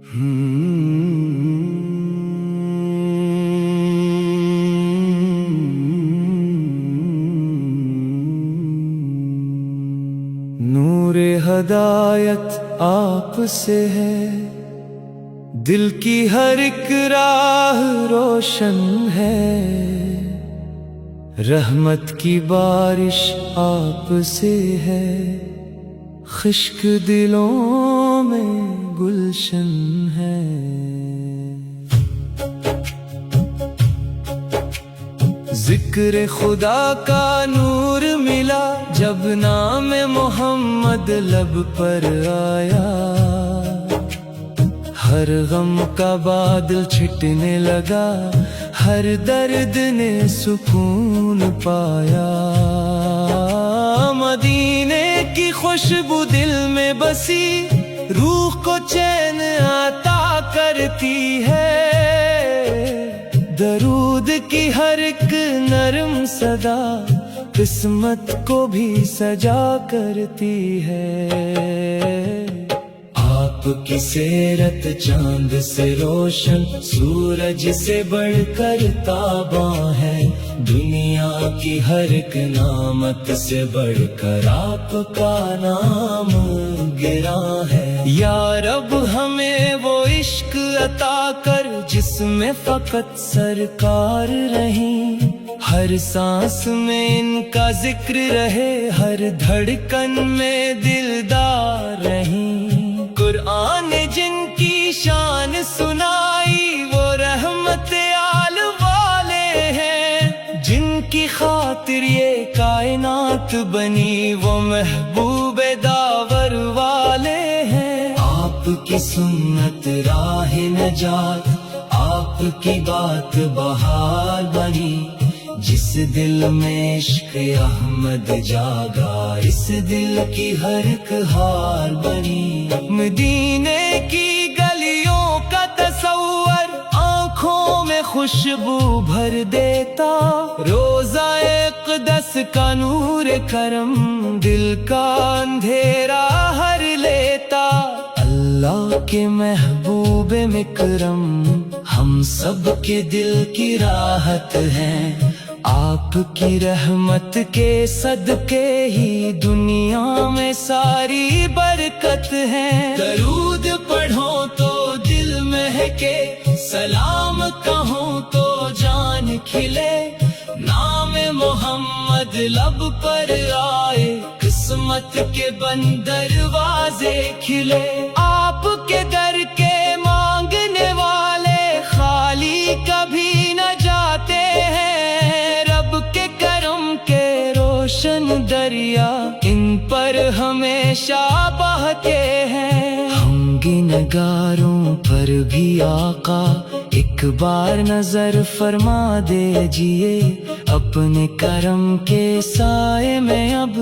نور ہدایت آپ سے ہے، دل کی ہر ایک راہ روشن ہے، رحمت کی بارش آپ سے ہے، خشک دلوں میں گلشن ہے۔ ذکر خدا کا نور ملا جب نام محمد لب پر آیا، ہر غم کا بادل چھٹنے لگا، ہر درد نے سکون پایا۔ مدینے کی خوشبو دل میں بسی، روح کو چین عطا کرتی ہے، درود کی ہر ایک نرم صدا قسمت کو بھی سجا کرتی ہے۔ آپ کی سیرت چاند سے روشن، سورج سے بڑھ کر تاباں ہے، دنیا کی ہر ایک نعمت سے بڑھ کر آپ کا نام گراں ہے۔ یا رب ہمیں وہ عشق عطا کر جس میں فقط سرکار رہیں، ہر سانس میں ان کا ذکر رہے، ہر دھڑکن میں دلدار رہیں۔ قرآن جن کی شان سنائی وہ رحمت آل والے ہیں، جن کی خاطر یہ کائنات بنی وہ محبوب داور والے ہیں۔ آپ کی سنت راہ نجات، آپ کی بات بہار بنی، جس دل میں عشق احمد جاگا، اس دل کی ہر ایک ہار بنی۔ مدینے کی گلیوں کا تصور آنکھوں میں خوشبو بھر دیتا، روضہ اقدس کا نور کرم دل کا اندھیرا ہر لیتا۔ اللہ کے محبوب مکرم ہم سب کے دل کی راحت ہیں، آپ کی رحمت کے صدقے ہی دنیا میں ساری برکت ہے۔ درود پڑھو تو دل مہکے، سلام کہوں تو جان کھلے، نام محمد لب پر آئے، قسمت کے بند دروازے کھلے۔ آپ کے در کے مانگنے والے خالی کبھی نہ جاتے ہیں، رب کے کرم کے روشن دریا ان پر ہمیشہ بہتے ہیں۔ ہم گنہگاروں پر بھی آقا ایک بار نظر فرما دیجئے، اپنے کرم کے سائے میں اب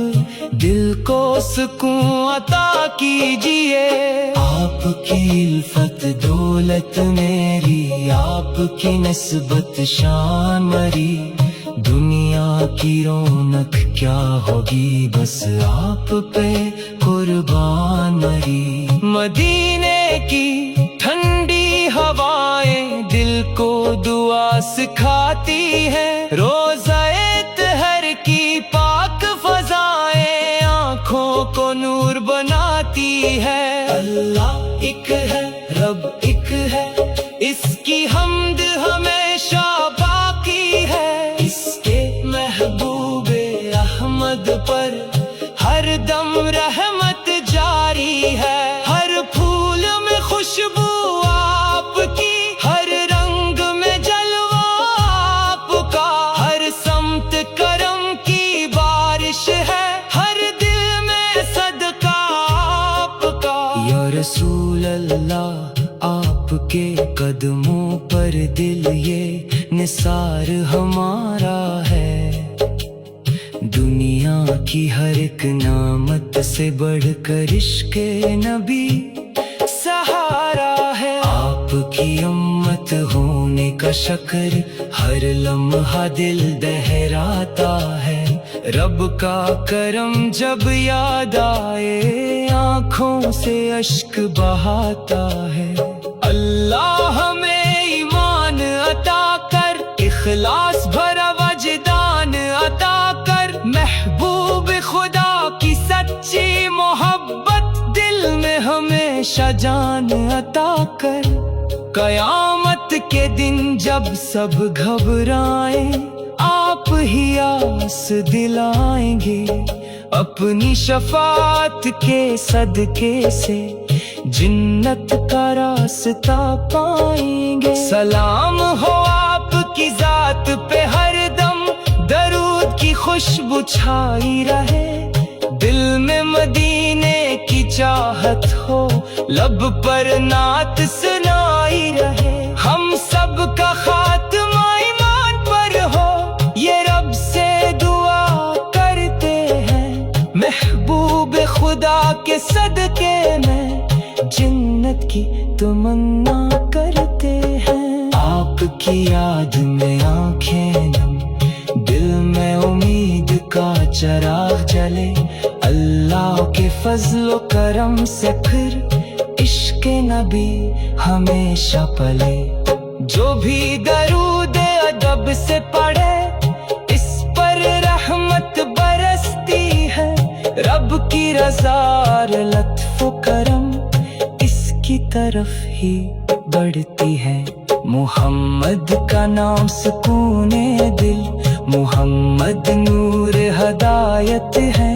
دل کو سکون عطا کیجئے۔ آپ کی الفت دولت میری، آپ کی نسبت شان مری، دنیا کی رونق کیا ہوگی بس آپ پہ قربان مری۔ مدینے کی ٹھنڈی ہوائیں دل کو دعا سکھاتی ہے، روزہ طہر کی پاک فضائیں آنکھوں کو نور بناتی ہے۔ اللہ ایک ہے، رب ایک ہے، اس کی حمد ہمیشہ باقی ہے، اس کے محبوب احمد پر ہر دم رحمت جاری ہے۔ ہر پھول میں خوشبو آپ کی، ہر رنگ میں جلوہ آپ کا، ہر سمت کرم کی بارش ہے، ہر دل میں صدقہ آپ کا۔ یا رسول اللہ آپ کے قدموں پر دل یہ نثار ہمارا ہے، دنیا کی ہر ایک نعمت سے بڑھ کر عشق نبی سہارا ہے۔ آپ کی امت ہونے کا شکر ہر لمحہ دل دہراتا ہے، رب کا کرم جب یاد آئے آنکھوں سے اشک بہاتا ہے۔ اللہ ہمیں ایمان عطا کر، اخلاص بھرا وجدان عطا کر، محبوب خدا کی سچی محبت دل میں ہمیشہ جان عطا کر۔ قیامت کے دن جب سب گھبرائیں، آپ ہی آس دلائیں گے، اپنی شفاعت کے صدقے سے جنت کا راستہ پائیں گے۔ سلام ہو آپ کی ذات پہ ہر دم، درود کی خوشبو چھائی رہے، دل میں مدینے کی چاہت ہو، لب پر نعت سنائی رہے۔ ہم سب کا خاتمہ ایمان پر ہو، یہ رب سے دعا کرتے ہیں، محبوب خدا کے صدقے میں جنت کی تمنا کرتے ہیں۔ آپ کی یاد میں آنکھیں نم، دل میں امید کا چراغ جلے، اللہ کے فضل و کرم سے پھر عشق نبی ہمیشہ پلے۔ جو بھی درود ادب سے پڑھے، اس پر رحمت برستی ہے، رب کی رضا اور لطف و کرم اس کی طرف ہی بڑھتی ہے۔ محمد کا نام سکون دل، محمد نور ہدایت ہے،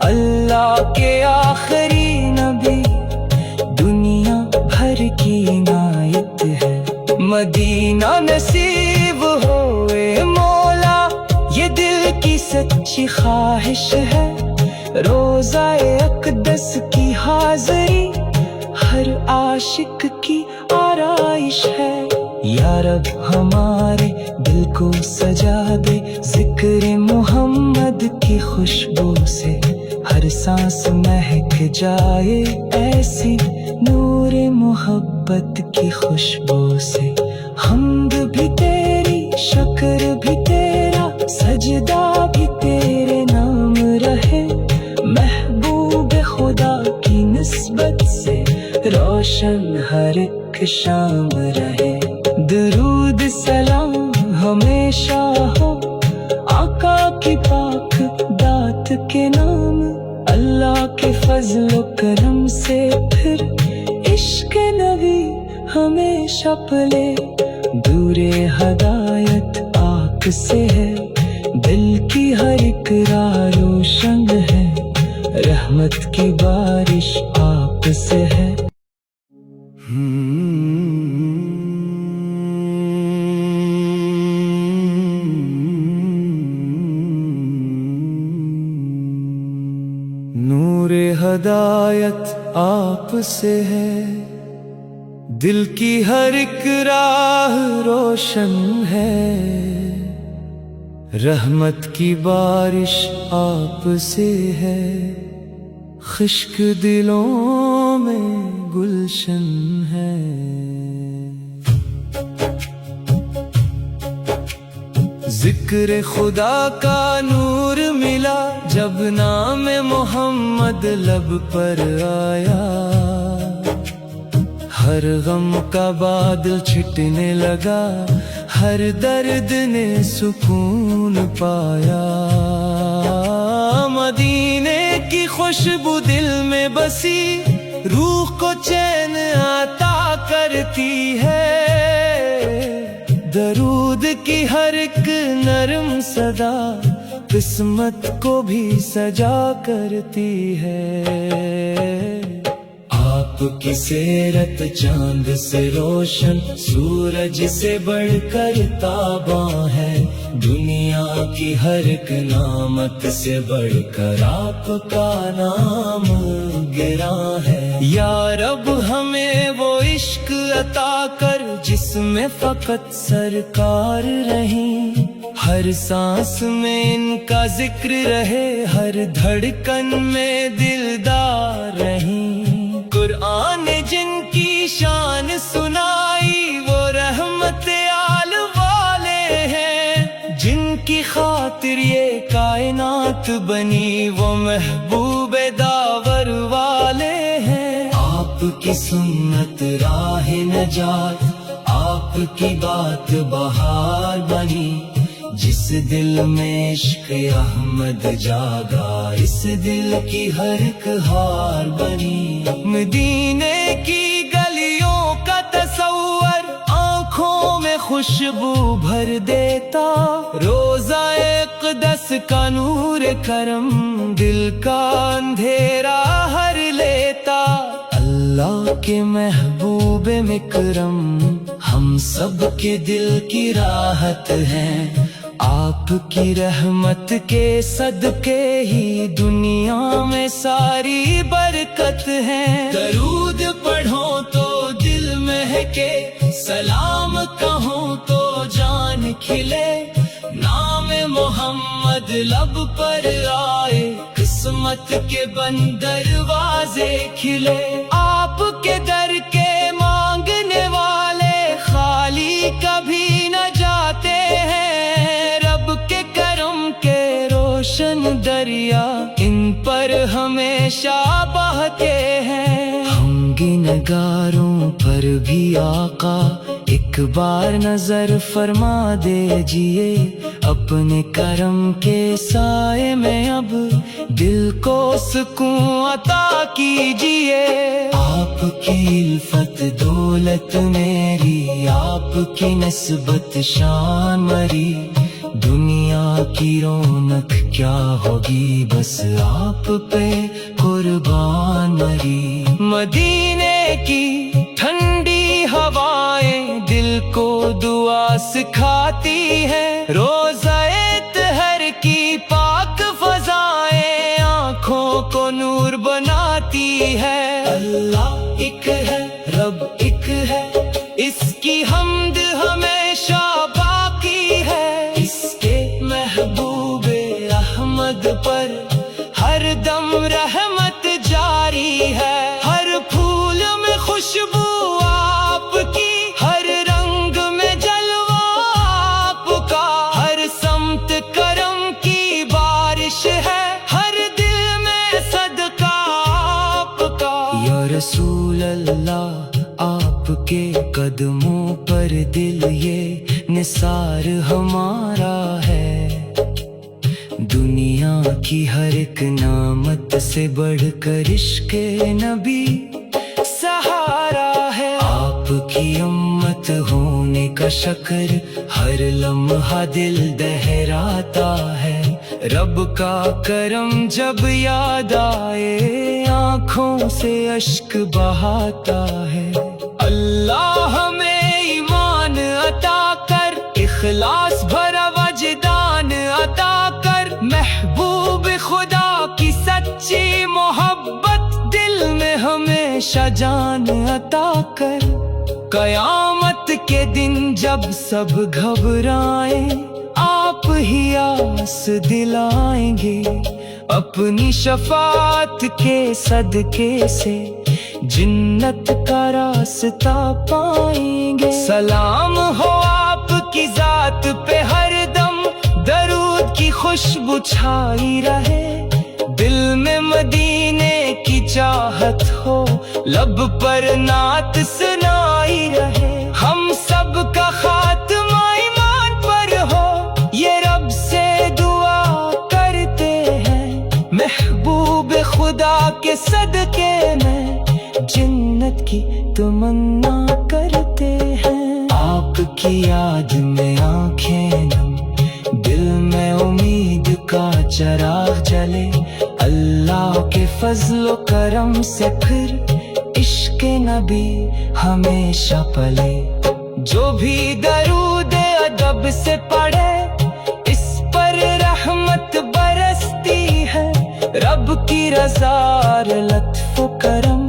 اللہ کے آخری نبی دنیا بھر کی عنایت ہے۔ مدینہ نصیب ہوئے مولا، یہ دل کی سچی خواہش ہے، روزہ اقدس کی حاضری ہر عاشق کی آرائش ہے۔ یا رب ہمارے دل کو سجا دے، ذکر محمد کی خوشبو سے ہر سانس مہک جائے ایسی، نور محبت کی خوشبو سے۔ حمد بھی تیری، شکر بھی تیرا، سجدہ بھی تیرے نام رہے، محبوب خدا کی نسبت سے روشن ہر ایک شام رہے۔ درود سلام ہمیشہ ہو آقا کی پاک دات کے نام، اللہ کے فضل و کرم سے پھر عشق نبی ہمیشہ پلے۔ دور ہدایت آنکھ سے ہے، دل کی ہر ایک راہ روشن ہے، رحمت کی بارش آپ سے ہے۔ نور ہدایت آپ سے ہے، دل کی ہر ایک راہ روشن ہے، رحمت کی بارش آپ سے ہے، خشک دلوں میں گلشن ہے۔ ذکر خدا کا نور ملا، جب نام محمد لب پر آیا، ہر غم کا بادل چھٹنے لگا، ہر درد نے سکون پایا۔ مدینے کی خوشبو دل میں بسی، روح کو چین عطا کرتی ہے، درود کی ہر ایک نرم صدا قسمت کو بھی سجا کرتی ہے۔ آپ کی سیرت چاند سے روشن، سورج سے بڑھ کر تاباں ہے، دنیا کی ہر ایک نعمت سے بڑھ کر آپ کا نام گراں ہے۔ یا رب ہمیں وہ عشق عطا کر جس میں فقط سرکار رہیں، ہر سانس میں ان کا ذکر رہے، ہر دھڑکن میں دلدار رہیں۔ قرآن نے جن کی شان سنائی وہ رحمت آل والے ہیں، جن کی خاطر یہ کائنات بنی وہ محبوب داور والے ہیں۔ آپ کی سنت नसीहत राह नजात, आपकी बात बहार बनी। जिस दिल में इश्क अहमद जागा, इस दिल की हर एक हार बनी। मदीने की गलियों का तस्वर आँखों में खुशबू भर देता, रोज़ा इक़दस का नूर करम दिल का अंधेरा हर लेता। अल्लाह के महबूब मिकरम हम सब के दिल की राहत हैं, आपकी रहमत के सदके ही दुनिया में सारी बरकत है। दरूद पढ़ो तो दिल महके, सलाम कहो तो जान खिले, नाम मोहम्मद लब पर आए, किस्मत के बंद दरवाजे खिले। आपके दर के मांगने वाले खाली कभी न जाते हैं, रब के करम के रोशन दरिया इन पर हमेशा बहते हैं। हम गिनगारों पर भी आका एक बार नजर फरमा दीजिए, अपने करम के साए में अब दिल को सुकून अता कीजिए। आपकी इल्फत दौलत मेरी, आपकी नस्बत शान मरी, दुनिया की रौनक क्या होगी बस आप पे कुर्बान मरी। मदीने की ठंडी हवाएं दिल को दुआ सिखाती है, रोज़ाए तहर की पाक फजाएं आँखों को नूर बनाती है। अल्लाह एक है, रब एक है, इसकी हम्द हमेशा बाकी है। इसके महबूबे अहमद पर हर दम रहमत जारी है, हर फूल में खुशबू आपकी, हर रंग में जलवा आपका, हर समत करम की बारिश है, हर दिल में सदका आपका। या रसूल अल्लाह आपके कदमों पर दिल ये निसार हमारा है, दुनिया की हर एक नामत से बढ़कर इश्क़े नबी सहारा है। आपकी उम्मत होने का शक्र हर लम्हा दिल दहराता है, रब का करम जब याद आए आँखों से अश्क बहाता है। अल्लाह हमें ईमान अता कर, इखलास भरा वजदान अता कर, महबूब खुदा की सच्ची मोहब्बत दिल में हमेशा जान अता कर। कयामत के दिन जब सब घबराए आप ही आस दिलाएंगे, अपनी शफाअत के सदके से जिन्नत का रास्ता पाएंगे। सलाम हो आपकी जात पे हर दम, दरूद की खुशबू छाई रहे, दिल में मदीने की चाहत हो, लब पर नात सुनाई रहे। हम सब का खात्मा ईमान पर हो, ये रब से दुआ करते हैं, महबूब खुदा के सदके में जन्नत की तमन्ना करते हैं। आपकी याद में आंखें नम, दिल में उम्मीद का चराग जले, अल्लाह के फजलो करम से फिर इश्क़े नबी हमेशा पले। जो भी दरूद अदब से पढ़े इस पर रहमत बरसती है, रब की रज़ा लत्फ़ करम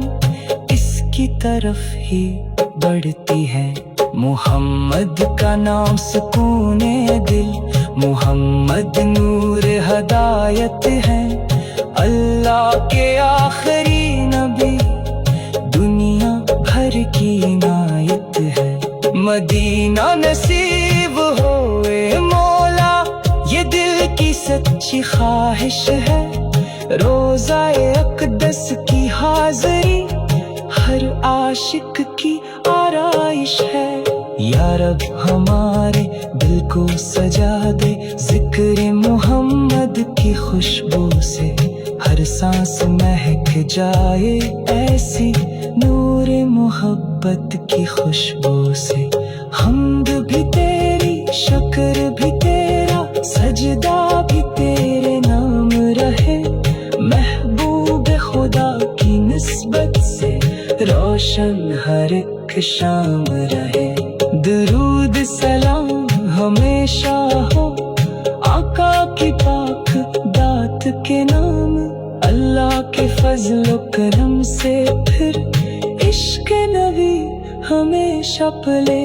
इसकी तरफ ही बढ़ती है। मुहम्मद का नाम सुकूने दिल, मुहम्मद नूर हदायत है, अल्लाह के आखिरी नबी दुनिया भर की इनायत है। मदीना नसीब होए मौला, ये दिल की सच्ची ख्वाहिश है, रोज़ाए अक़दस की हाज़री हर आशिक की आराइश है। या रब हमारे दिल को सजा दे जिक्र मोहम्मद की खुशबू से, हर सांस महक जाए ऐसी नूर मोहब्बत की खुशबू से। हम्द भी तेरी, शुक्र भी तेरा, सजदा भी तेरे नाम रहे। महबूब खुदा की निस्बत से रोशन हर एक शाम रहे। दरूद सलाम हमेशा हो आका की पाक दात के नाम। अल्लाह के फजल करम से फिर इश्क नबी हमेशा पले।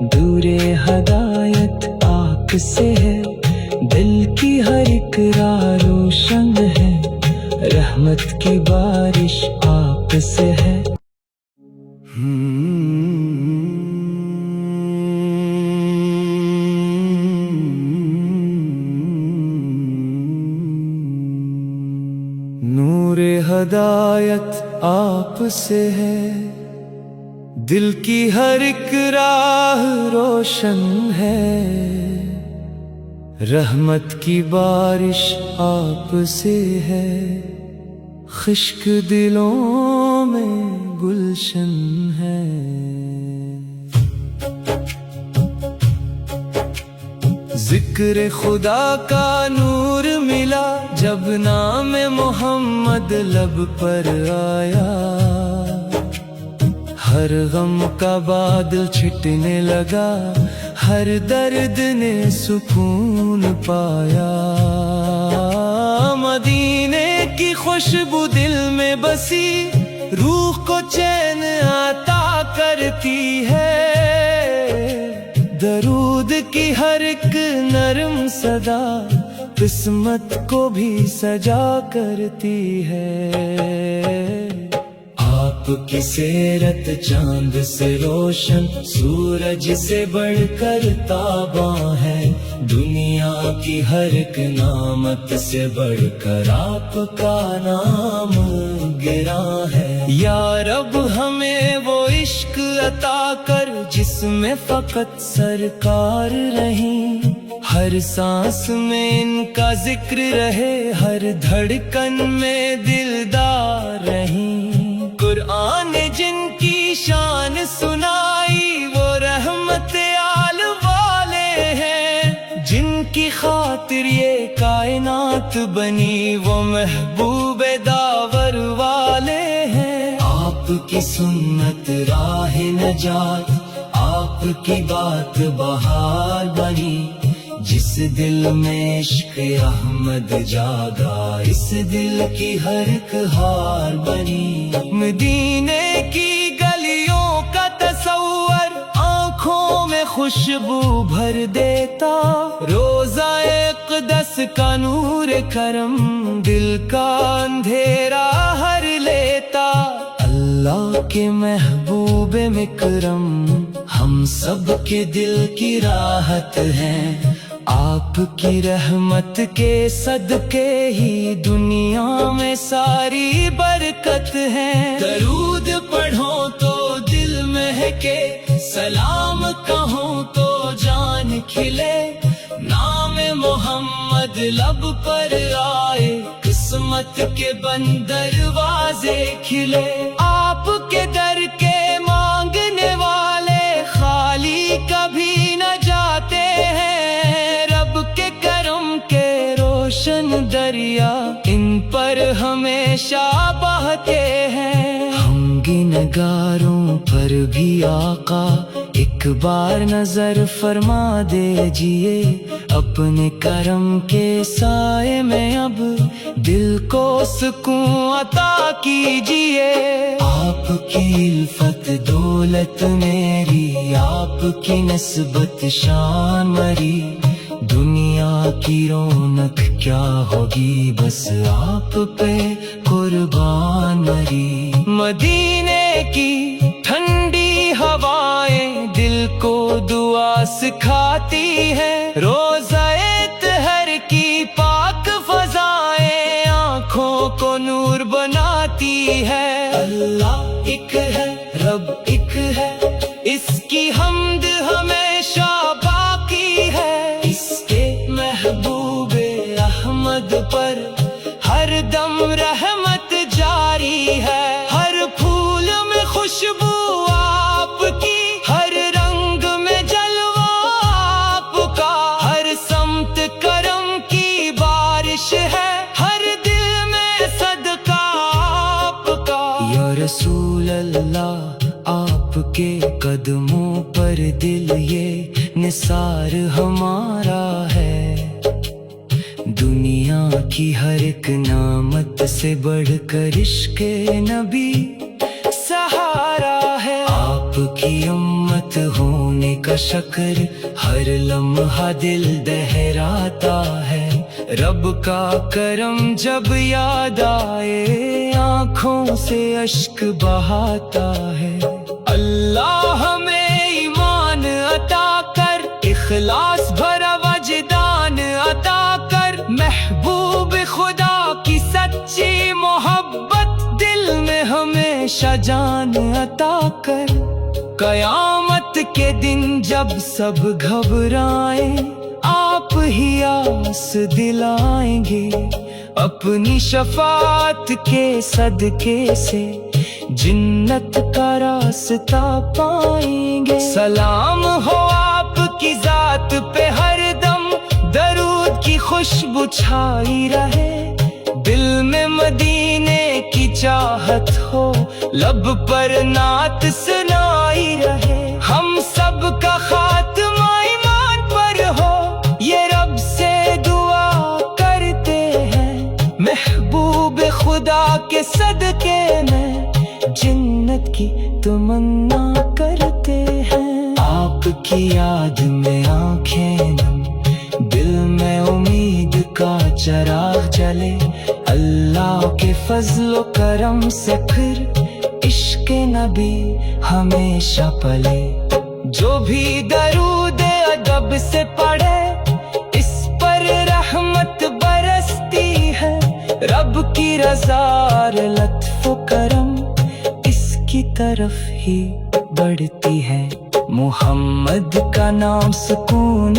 दूरे हदायत आप से है, दिल की हर एक राह रोशन है। रहमत की बारिश आप से है। नूरे हदायत आप से है, दिल की हर एक राह रोशन है। रहमत की बारिश आप से है, खुश्क दिलों में गुलशन है। जिक्र खुदा का नूर मिला जब नाम मोहम्मद लब पर आया। हर गम का बादल छिटने लगा, हर दर्द ने सुकून पाया। मदीने की खुशबू दिल में बसी, रूह को चैन आता करती है। दरूद की हर एक नरम सदा किस्मत को भी सजा करती है। आपकी सीरत चांद से रोशन, सूरज से बढ़कर ताबा है। दुनिया की हर एक नामत से बढ़कर आपका नाम गिरा है। या रब हमें वो इश्क अता कर जिसमें फकत सरकार रही। हर सांस में इनका जिक्र रहे, हर धड़कन में दिलदार रही। कुरान ने जिनकी शान सुनाई वो रहमत आल वाले हैं। जिनकी खातिर ये कायनात बनी वो महबूब दावर वाले हैं। आपकी सुन्नत राह नजात, आपकी बात बहार बनी। जिस दिल में इश्क अहमद जागा, इस दिल की हर एक हार बनी। मदीने की गलियों का तस्वर आँखों में खुशबू भर देता। रोज़ा इक़दस का नूर करम दिल का अंधेरा हर लेता। अल्लाह के महबूब मिकरम हम सब के दिल की राहत हैं। आपकी रहमत के सदके ही दुनिया में सारी बरकत है। दरूद पढ़ो तो दिल महके, सलाम कहो तो जान खिले। नाम मोहम्मद लब पर आए, किस्मत के बंद दरवाजे खिले। आपके दर के मांगने वाले खाली कभी न जाते हैं। रोशन दरिया इन पर हमेशा बहते हैं। हम गिनगारों पर भी आका एक बार नजर फरमा दीजिए। अपने करम के साए में अब दिल को सुकून अता कीजिए। आपकी इल्फत दौलत मेरी, आपकी निस्बत शान मरी। दुनिया की रौनक क्या होगी बस आप पे कुर्बान मरी। मदीने की ठंडी हवाएं दिल को दुआ सिखाती है। रोज़ाए तहर की पाक फजाएं आँखों को नूर बनाती है। अल्लाह एक है ہے، اس کی حمد ہمیشہ باقی ہے، اس کے محبوب احمد پر ہر دم رحمت جاری ہے، ہر پھول میں خوشبو آپ کی، ہر رنگ میں جلوہ آپ کا، ہر سمت کرم کی بارش ہے، ہر دل میں صدقہ آپ کا۔ یا رسول اللہ، آپ کے قدموں پر دل یہ نثار ہمارا ہے، دنیا کی ہر ایک نعمت سے بڑھ کر عشق نبی سہارا ہے، آپ کی امت ہونے کا شکر ہر لمحہ دل دہراتا ہے، رب کا کرم جب یاد آئے آنکھوں سے اشک بہاتا ہے، اللہ ہمیں ایمان عطا کر، اخلاص بھرا وجدان عطا کر، محبوب خدا کی سچی محبت دل میں ہمیشہ جان عطا کر، قیامت کے دن جب سب گھبرائیں آپ ہی آس دلائیں گے، اپنی شفاعت کے صدقے سے جنت کا راستہ پائیں گے، سلام ہو آپ کی ذات پہ ہر دم، درود کی خوشبو چھائی رہے، دل میں مدینے کی چاہت ہو، لب پر نعت سنائی رہے، ہم سب کا خاتمہ ایمان پر ہو، یہ رب سے دعا کرتے ہیں، محبوب خدا کے صدقے میں جنت کی تمنا کرتے ہیں، آپ کی یاد میں آنکھیں نم، دل میں امید کا چراغ جلے، اللہ کے فضل و کرم سے پھر عشق نبی ہمیشہ پلے، جو بھی درود ادب سے پڑھے اس پر رحمت برستی ہے، رب کی رضا اور لطف و کرم اس کی طرف ہی بڑھتی ہے، محمد کا نام سکون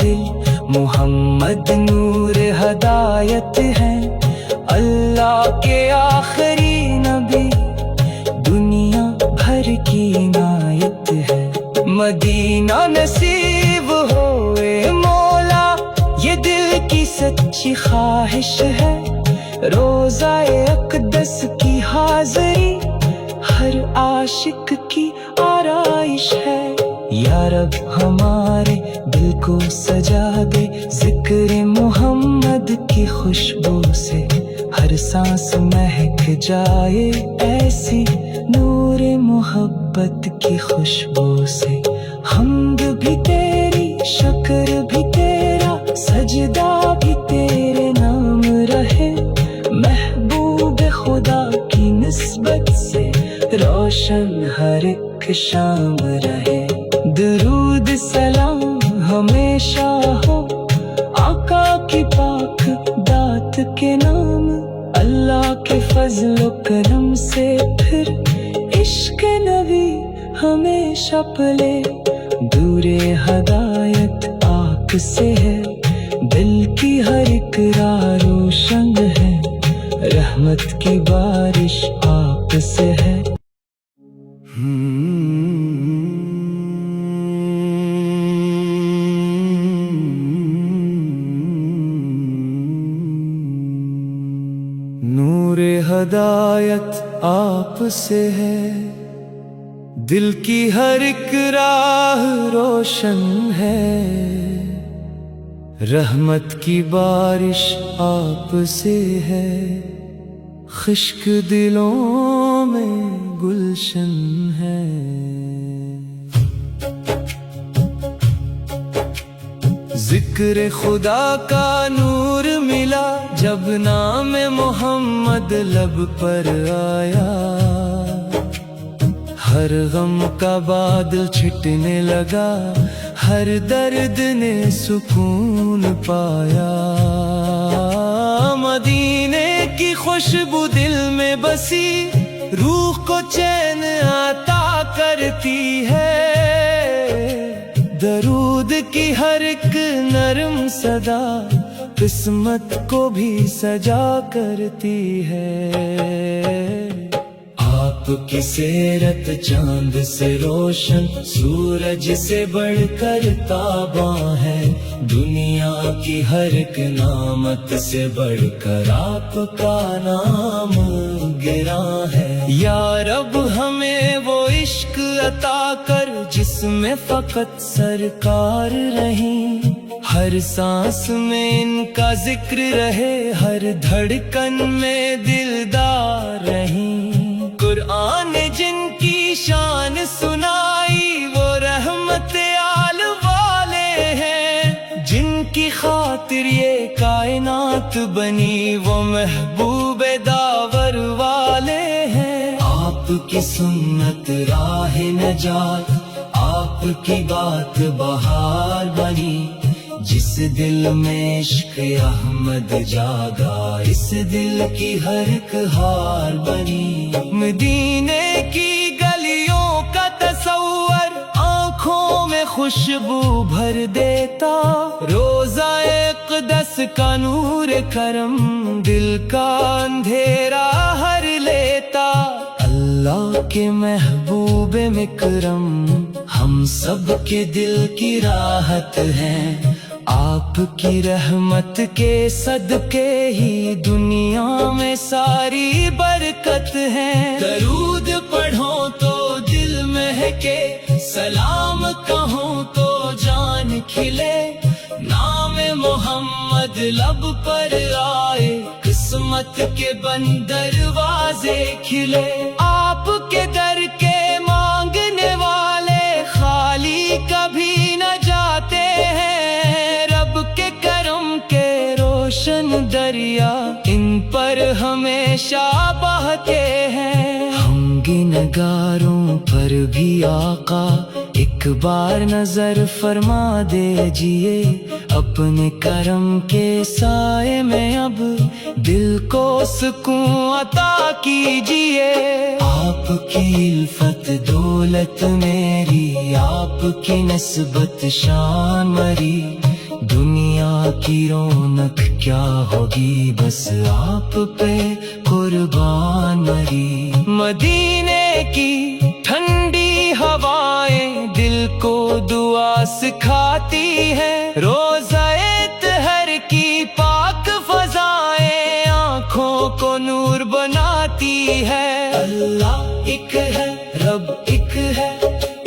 دل، محمد نور ہدایت ہے، اللہ کے آخری نبی دنیا بھر کی عنایت ہے، مدینہ نصیب ہوئے مولا یہ دل کی سچی خواہش ہے، روزہ اقدس کی حاضری ہر عاشق کی آرائش ہے، یا رب ہمارے دل کو سجا دے ذکر محمد کی خوشبو سے، ہر سانس مہک جائے ایسی نور محبت کی خوشبو سے، حمد بھی تیری شکر بھی تیرا سجدہ بھی تیرے نام رہے، محبوب خدا کی نسبت سے روشن ہر ایک شام رہے، درود سلام ہمیشہ ہو آقا کی پاک دات کے نام، اللہ کے فضل و کرم سے پھر عشق نبی ہمیشہ پلے، دور ہدایت آنکھ سے ہے، دل کی ہر ایک راہ روشن ہے، رحمت کی بارش آپ سے ہے۔ نور ہدایت آپ سے ہے، دل کی ہر ایک راہ روشن ہے، رحمت کی بارش آپ سے ہے، خشک دلوں میں گلشن ہے۔ ذکر خدا کا نور ملا جب نام محمد لب پر آیا، ہر غم کا بادل چھٹنے لگا، ہر درد نے سکون پایا، مدینے کی خوشبو دل میں بسی، روح کو چین عطا کر करती है, दरूद की हर एक नरम सदा किस्मत को भी सजा करती है। आपकी सीरत चांद से रोशन, सूरज से बढ़कर ताबा है, दुनिया की हर एक नामत से बढ़कर आपका नाम गिरा है। या रब हमें वो इश्क अता कर जिसमें फकत सरकार रही, हर सांस में इनका जिक्र रहे, हर धड़कन में दिलदार रही। कुरान ने जिनकी शान सुनाई वो रहमत आल वाले हैं, जिनकी खातिर ये कायनात बनी वो महबूब दावर वाले हैं। आपकी सुन्नत राह नजात, आपकी बात बहार बनी, जिस दिल में इश्क अहमद जागा इस दिल की हर एक हार बनी। मदीने की गलियों का तस्वर आँखों में खुशबू भर देता, रोज़ा इक़दस का नूर करम दिल का अंधेरा हर लेता। अल्लाह के महबूब मिकरम हम सब के दिल की राहत हैं, आपकी रहमत के सदके ही दुनिया में सारी बरकत है। दरूद पढ़ो तो दिल महके, सलाम कहो तो जान खिले, नाम मोहम्मद लब पर आए किस्मत के बंद दरवाजे खिले। आपके दर के मांगने वाले खाली कभी न जाते हैं, रोशन दरिया इन पर हमेशा बहते हैं। हम गिनगारों पर भी आका एक बार नजर फरमा दीजिए, अपने करम के साए में अब दिल को सुकून अता कीजिए। आपकी इल्फत दौलत मेरी, आपकी निस्बत शान मरी, दुनिया की रौनक क्या होगी बस आप पे कुर्बान मरी। मदीने की ठंडी हवाएं दिल को दुआ सिखाती है, रोज़ाए तहर की पाक फजाएं आँखों को नूर बनाती है। अल्लाह एक है, रब एक है,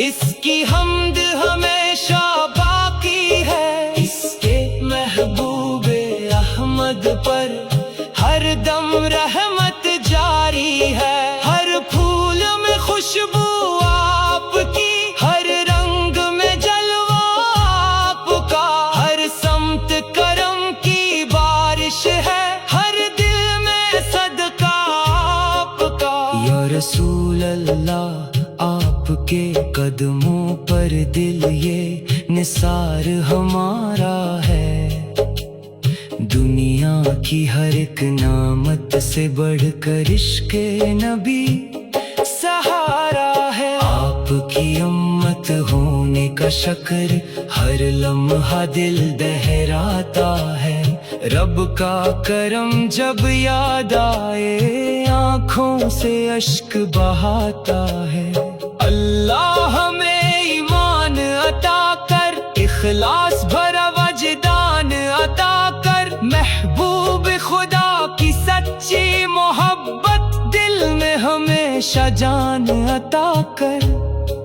इसकी हम्द हमेशा बाकी है। इसके महबूबे अहमद पर हर दम रहमत जारी है, हर फूल में खुशबू आपकी, हर रंग में जलवा आपका, हर समत करम की बारिश है, हर दिल में सदका आपका। या रसूल अल्लाह आपके कदमों पर दिल ये निसार हमारा है, दुनिया की हर एक नामत से बढ़कर इश्क़ नबी सहारा है। आपकी उम्मत होने का शक्र हर लम्हा दिल दहराता है, रब का करम जब याद आए आँखों से अश्क बहाता है। अल्लाह हमें ईमान अता कर, इखलास भरा वजदान अता कर, महबूब खुदा की सच्ची मोहब्बत दिल में हमेशा जान अता कर।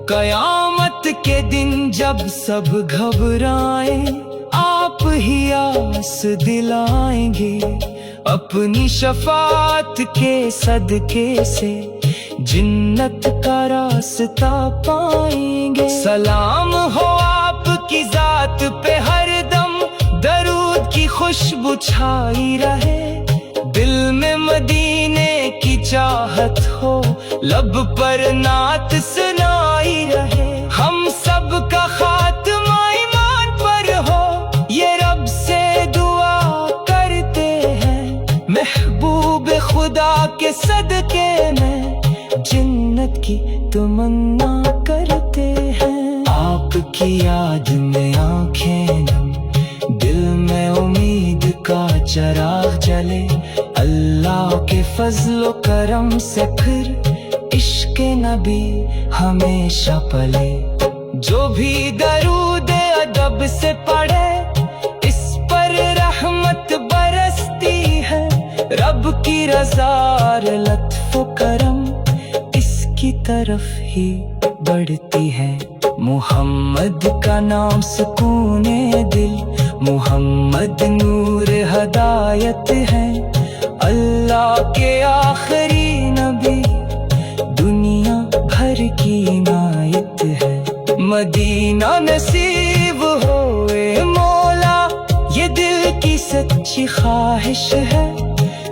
कयामत के दिन जब सब घबराएं आप ही आस दिलाएंगे, अपनी शफाअत के सदके से जिन्नत का रास्ता पाएंगे। सलाम हो आपकी जात पे हर दम, दरूद की खुशबू छाई रहे, दिल में मदीने की चाहत हो, लब पर नात सुनाई रहे। हम सब का खात्मा ईमान पर हो ये रब से दुआ करते हैं, महबूब खुदा के सदके में जन्नत की तमन्ना कर फजल व करम से फिर इश्क नबी हमेशा पले। जो भी दरूद अदब से पढ़े इस पर रहमत बरसती है। रब की रज़ा और लत्फ़ व करम इसकी तरफ ही बढ़ती है। मुहम्मद का नाम सुकूने दिल, मुहम्मद नूर हदायत है। अल्लाह के आखिरी नबी दुनिया भर की इनायत है। मदीना नसीब होए मौला ये दिल की सच्ची ख्वाहिश है।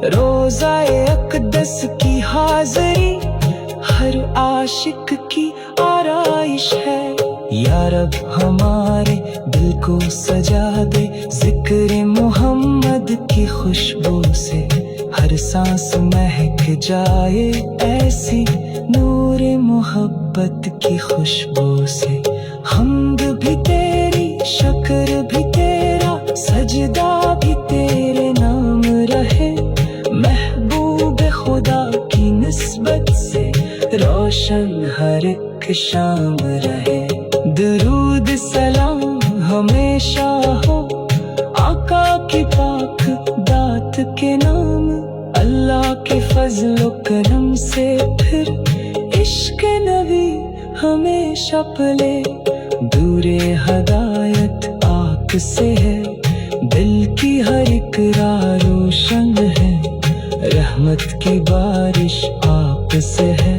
रोज़ाए अक़दस की हाज़री हर आशिक की आराइश है। या रब हमारे दिल को सजा दे ज़िक्र मोहम्मद की खुशबू से। हर सांस महक जाए ऐसी नूर मोहब्बत की खुशबू से। हम्द भी तेरी शक्र भी तेरा सजदा भी तेरे नाम रहे। महबूब खुदा की निस्बत से रोशन हर एक शाम रहे। दरूद सलाम हमेशा हो आका की पाक दात के नाम। अल्लाह के फजल व करम से फिर इश्क नबी हमेशा पले। दूरे हदायत आँख से है, दिल की हर एक राह रोशन है। रहमत की बारिश आप से है।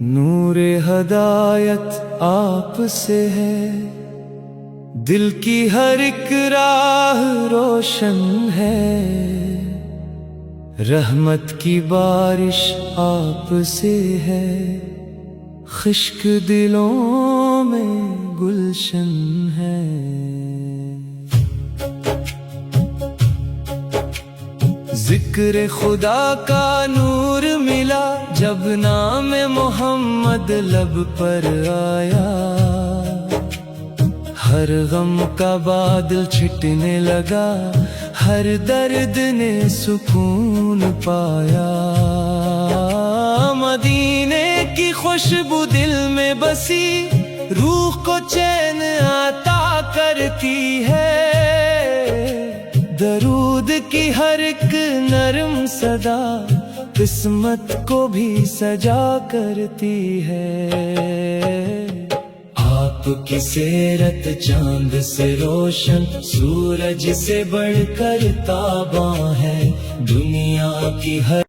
नूरे हदायत आप से है, दिल की हर एक राह रोशन है। रहमत की बारिश आप से है, खुश्क दिलों में गुलशन है। जिक्र खुदा का नूर मिला जब नाम मोहम्मद लब पर आया। हर गम का बादल छिटने लगा, हर दर्द ने सुकून पाया। मदीने की खुशबू दिल में बसी, रूह को चैन आता करती है। दरूद की हर एक नरम सदा किस्मत को भी सजा करती है। आपकी सीरत चांद से रोशन, सूरज से बढ़कर ताबा है। दुनिया की हर